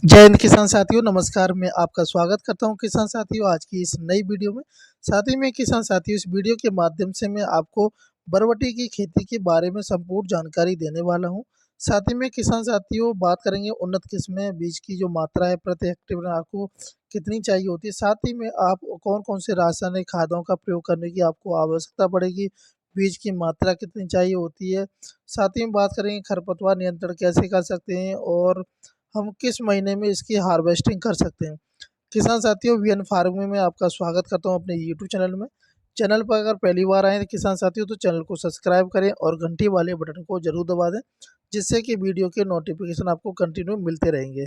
जय हिंद किसान साथियों, नमस्कार। मैं आपका स्वागत करता हूं किसान साथियों आज की इस नई वीडियो में। साथ ही में किसान साथियों, इस वीडियो के माध्यम से मैं आपको बरबटी की खेती के बारे में संपूर्ण जानकारी देने वाला हूं। साथ ही में किसान साथियों बात करेंगे उन्नत किस्में, बीज की जो मात्रा है प्रति हेक्टेयर में आपको कितनी चाहिए होती है। साथ ही में आप कौन कौन से रासायनिक खादों का प्रयोग करने की आपको आवश्यकता पड़ेगी, बीज की मात्रा कितनी चाहिए होती है। साथ ही में बात करेंगे खरपतवार नियंत्रण कैसे कर सकते हैं और हम किस महीने में इसकी हार्वेस्टिंग कर सकते हैं। किसान साथियों, वीएन फार्मिंग में आपका स्वागत करता हूं अपने यूट्यूब चैनल में। चैनल पर अगर पहली बार आए हैं किसान साथियों, तो चैनल को सब्सक्राइब करें और घंटी वाले बटन को जरूर दबा दें, जिससे कि वीडियो के नोटिफिकेशन आपको कंटिन्यू मिलते रहेंगे।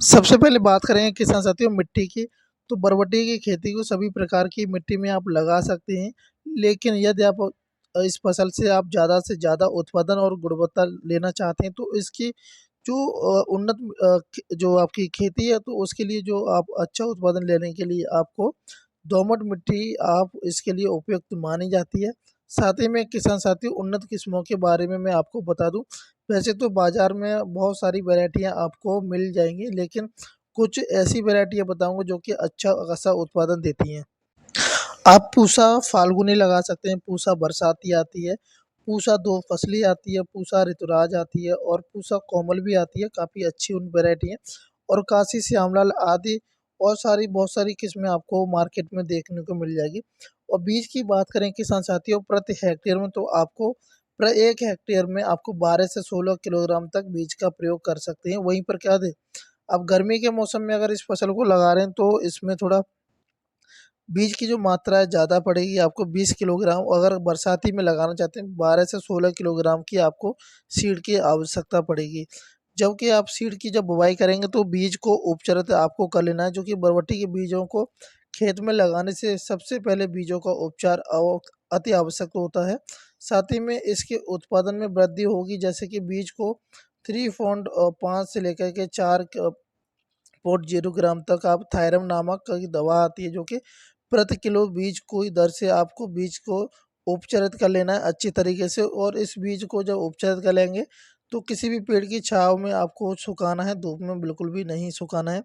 सबसे पहले बात करेंगे किसान साथियों मिट्टी की। तो बरबटी की खेती को सभी प्रकार की मिट्टी में आप लगा सकते हैं, लेकिन यदि आप इस फसल से ज़्यादा उत्पादन और गुणवत्ता लेना चाहते हैं, तो इसकी जो उन्नत जो आपकी खेती है, तो उसके लिए जो आप अच्छा उत्पादन लेने के लिए आपको दोमट मिट्टी आप इसके लिए उपयुक्त मानी जाती है। साथ ही में किसान साथियों उन्नत किस्मों के बारे में मैं आपको बता दूं। वैसे तो बाजार में बहुत सारी वैरायटियां आपको मिल जाएंगी, लेकिन कुछ ऐसी वैरायटियां बताऊंगा जो कि अच्छा खासा उत्पादन देती हैं। आप पूसा फाल्गुनी लगा सकते हैं, पूसा बरसाती आती है, पूसा दो फसली आती है, पूसा ऋतुराज आती है और पूसा कोमल भी आती है। काफ़ी अच्छी उन वैरायटी है और काशी श्यामलाल आदि और बहुत सारी किस्में आपको मार्केट में देखने को मिल जाएगी। और बीज की बात करें किसान साथियों प्रति हेक्टेयर में, तो आपको एक हेक्टेयर में आपको 12 से 16 किलोग्राम तक बीज का प्रयोग कर सकते हैं। वहीं पर क्या दे, आप गर्मी के मौसम में अगर इस फसल को लगा रहे हैं, तो इसमें थोड़ा बीज की जो मात्रा है ज़्यादा पड़ेगी आपको 20 किलोग्राम। अगर बरसाती में लगाना चाहते हैं 12 से 16 किलोग्राम की आपको सीड की आवश्यकता पड़ेगी। जबकि आप सीड की जब बुवाई करेंगे, तो बीज को उपचारित आपको कर लेना है, जो कि बरबटी के बीजों को खेत में लगाने से सबसे पहले बीजों का उपचार अति आवश्यक होता है। साथ ही में इसके उत्पादन में वृद्धि होगी, जैसे कि बीज को 3.5 से लेकर के 4.0 ग्राम तक आप थायरम नामक की दवा आती है, जो कि प्रति किलो बीज की दर से आपको बीज को उपचारित कर लेना है अच्छी तरीके से। और इस बीज को जब उपचारित कर लेंगे, तो किसी भी पेड़ की छांव में आपको सुखाना है, धूप में बिल्कुल भी नहीं सुखाना है।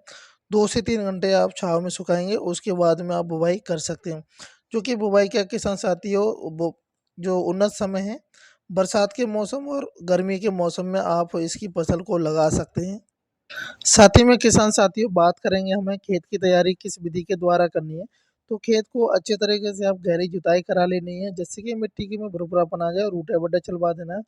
2 से 3 घंटे आप छांव में सुखाएंगे, उसके बाद में आप बुवाई कर सकते हैं। जो कि बुवाई का किसान साथियों जो उन्नत समय है, बरसात के मौसम और गर्मी के मौसम में आप इसकी फसल को लगा सकते हैं। साथ ही में किसान साथियों बात करेंगे हमें खेत की तैयारी किस विधि के द्वारा करनी है। तो खेत को अच्छे तरीके से आप गहरी जुताई करा लेनी है, जिससे कि मिट्टी की में भुरभुरापन आ जाए, रूटावेटर चलवा देना है।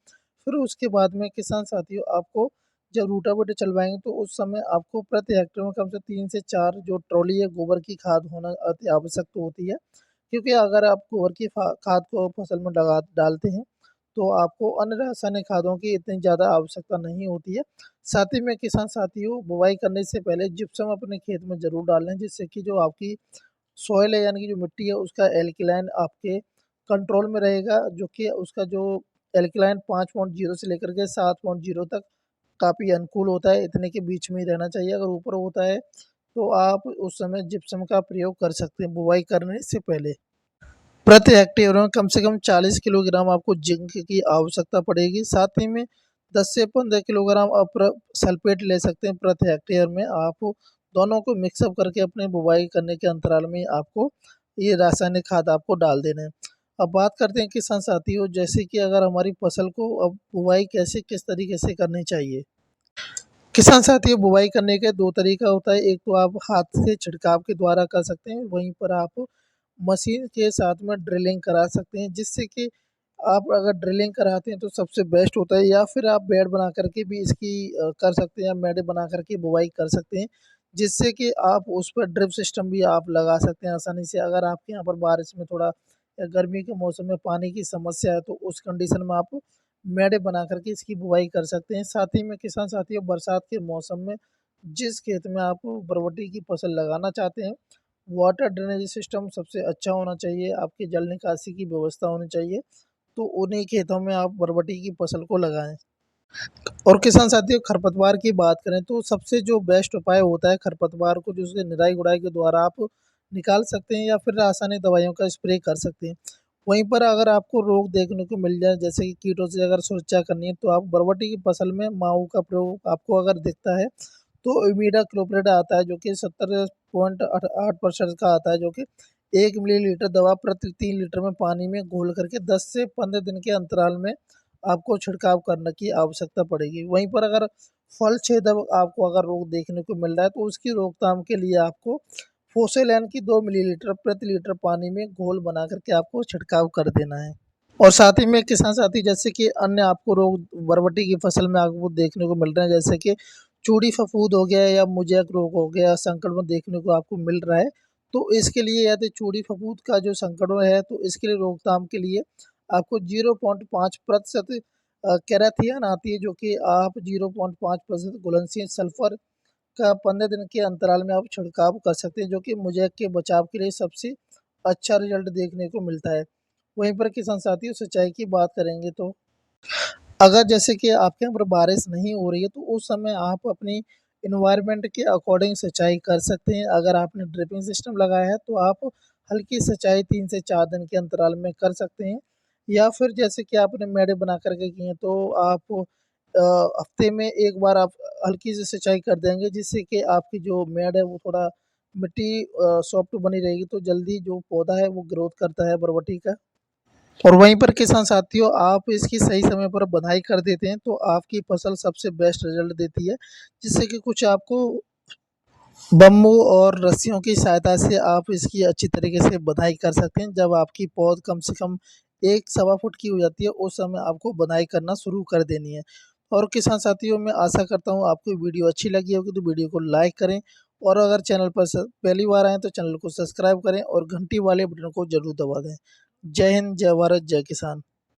फिर उसके बाद में किसान साथियों आपको जब रूटावेटर चलवाएंगे, तो उस समय आपको प्रति हेक्टेयर में कम से 3 से 4 जो ट्रॉली है गोबर की खाद होना अति आवश्यक तो होती है। क्योंकि अगर आप गोबर की खाद को फसल में लगा डालते हैं, तो आपको अन्य रासायनिक खादों की इतनी ज़्यादा आवश्यकता नहीं होती है। साथ ही में किसान साथियों बुवाई करने से पहले जिप्सम अपने खेत में ज़रूर डाल लें, जिससे कि जो आपकी सॉइल है, यानी कि जो मिट्टी है, उसका एल्कलाइन आपके कंट्रोल में रहेगा। जो कि उसका जो एल्कलाइन 5.0 से लेकर के 7.0 तक काफ़ी अनुकूल होता है, इतने के बीच में ही रहना चाहिए। अगर ऊपर होता है, तो आप उस समय जिप्सम का प्रयोग कर सकते हैं बुवाई करने से पहले। प्रति हेक्टेयर में कम से कम 40 किलोग्राम आपको जिंक की आवश्यकता पड़ेगी। साथ ही में 10 से 15 किलोग्राम आप सल्फेट ले सकते हैं प्रति हेक्टेयर में। आप दोनों को मिक्सअप करके अपने बुवाई करने के अंतराल में आपको ये रासायनिक खाद आपको डाल देना है। अब बात करते हैं किसान साथियों, जैसे कि अगर हमारी फसल को अब बुवाई कैसे किस तरीके से करनी चाहिए। किसान साथियों बुवाई करने के दो तरीका होता है। एक तो आप हाथ से छिड़काव के द्वारा कर सकते हैं, वहीं पर आप मशीन के साथ में ड्रिलिंग करा सकते हैं, जिससे कि आप अगर ड्रिलिंग कराते हैं तो सबसे बेस्ट होता है। या फिर आप बेड बना करके भी इसकी कर सकते हैं, या मेड बना करके बुवाई कर सकते हैं, जिससे कि आप उस पर ड्रिप सिस्टम भी आप लगा सकते हैं आसानी से। अगर आपके यहाँ पर बारिश में थोड़ा या गर्मी के मौसम में पानी की समस्या है, तो उस कंडीशन में आप मेड़े बना करके इसकी बुवाई कर सकते हैं। साथ ही में किसान साथियों बरसात के मौसम में जिस खेत में आप बरबटी की फसल लगाना चाहते हैं, वाटर ड्रेनेज सिस्टम सबसे अच्छा होना चाहिए, आपकी जल निकासी की व्यवस्था होनी चाहिए। तो उन्हीं खेतों में आप बरबटी की फसल को लगाएं। और किसान साथियों खरपतवार की बात करें, तो सबसे जो बेस्ट उपाय होता है खरपतवार को जो उसके निराई गुड़ाई के द्वारा आप निकाल सकते हैं, या फिर रासायनिक दवाइयों का स्प्रे कर सकते हैं। वहीं पर अगर आपको रोग देखने को मिल जाए, जैसे कि कीटों से अगर सुरक्षा करनी है, तो आप बरबटी की फसल में माऊ का प्रयोग आपको अगर दिखता है, तो इमिडाक्लोप्रिड आता है जो कि 70.8% का आता है, जो कि 1 मिलीलीटर दवा प्रति 3 लीटर में पानी में घोल करके 10 से 15 दिन के अंतराल में आपको छिड़काव करने की आवश्यकता पड़ेगी। वहीं पर अगर फल छेदक आपको अगर रोग देखने को मिल रहा है तो उसकी रोकथाम के लिए आपको फोसेलैन की 2 मिलीलीटर प्रति लीटर पानी में घोल बना करके आपको छिड़काव कर देना है। और साथ ही में किसान साथी जैसे कि अन्य आपको रोग बरबटी की फसल में आपको देखने को मिल रहे हैं, जैसे कि चूड़ी फफूंद हो गया या मुजैक रोग हो गया, संक्रमण देखने को आपको मिल रहा है। तो इसके लिए यदि चूड़ी फफूंद का जो संक्रमण है तो इसके लिए रोकथाम के लिए आपको 0.5% कैराथियन आती है, जो कि आप 0.5% घुलनशील सल्फर का 15 दिन के अंतराल में आप छिड़काव कर सकते हैं, जो कि मुजैक के बचाव के लिए सबसे अच्छा रिजल्ट देखने को मिलता है। वहीं पर किसान साथियों सिंचाई की बात करेंगे तो अगर जैसे कि आपके यहाँ पर बारिश नहीं हो रही है तो उस समय आप अपनी इन्वायरमेंट के अकॉर्डिंग सिंचाई कर सकते हैं। अगर आपने ड्रिपिंग सिस्टम लगाया है तो आप हल्की सिंचाई 3 से 4 दिन के अंतराल में कर सकते हैं, या फिर जैसे कि आपने मेड़े बना करके किए हैं तो आप हफ्ते में एक बार आप हल्की सी सिंचाई कर देंगे, जिससे कि आपकी जो मेड़ है वो थोड़ा मिट्टी सॉफ्ट बनी रहेगी, तो जल्दी जो पौधा है वो ग्रोथ करता है बरबटी का। और वहीं पर किसान साथियों आप इसकी सही समय पर बधाई कर देते हैं तो आपकी फसल सबसे बेस्ट रिजल्ट देती है, जिससे कि कुछ आपको बम्बू और रस्सियों की सहायता से आप इसकी अच्छी तरीके से बधाई कर सकते हैं। जब आपकी पौध कम से कम 1 सवा फुट की हो जाती है उस समय आपको बधाई करना शुरू कर देनी है। और किसान साथियों मैं आशा करता हूँ आपको वीडियो अच्छी लगी होगी तो वीडियो को लाइक करें, और अगर चैनल पर पहली बार आएँ तो चैनल को सब्सक्राइब करें और घंटी वाले बटन को जरूर दबा दें। जय हिंद, जय भारत, जय किसान।